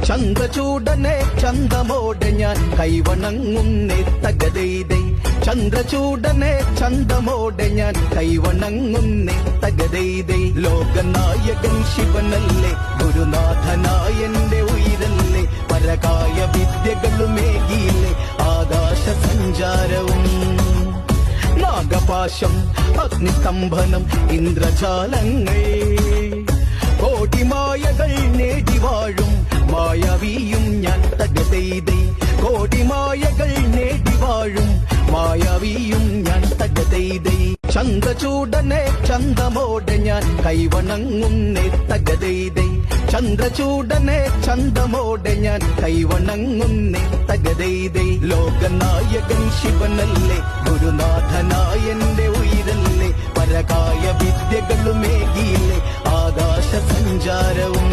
ചന്ദ്രചൂടനെ ചന്തമോടെ ഞാൻ കൈവണങ്ങുന്നേ തകതൈതൈ. ചന്ദ്രചൂടനെ ചന്തമോടെ ഞാൻ കൈവണങ്ങുന്നേ തകതൈതൈ. ലോകനായകൻ ശിവനല്ലേ, ഗുരുനാഥനായന്റെ ഉയരല്ലേ, പരകായ വിദ്യകളുമേകിയില്ലേ, ആകാശ സഞ്ചാരവും നാഗപാശം അഗ്നിസ്തംഭനം ഇന്ദ്രജാലങ്ങൾ. കോടിമായകൾ നേടിവാഴും മായാവിയും ഞാൻ തകതൈതൈ. കോടിമായകൾ നേടിവാഴും മായാവിയും ഞാൻ തകതൈതൈ. ചന്ദ്രചൂടനെ ചന്തമോടെ ഞാൻ കൈവണങ്ങുന്നേ തകതൈതൈ. ചന്ദ്രചൂടനെ ചന്തമോടെ ഞാൻ കൈവണങ്ങുന്നേ തകതൈതൈ. ലോകനായകൻ ശിവനല്ലേ, ഗുരുനാഥനായന്റെ ഉയരല്ലേ, പരകായ വിദ്യകളുമേകിയില്ലേ, ആകാശ സഞ്ചാരവും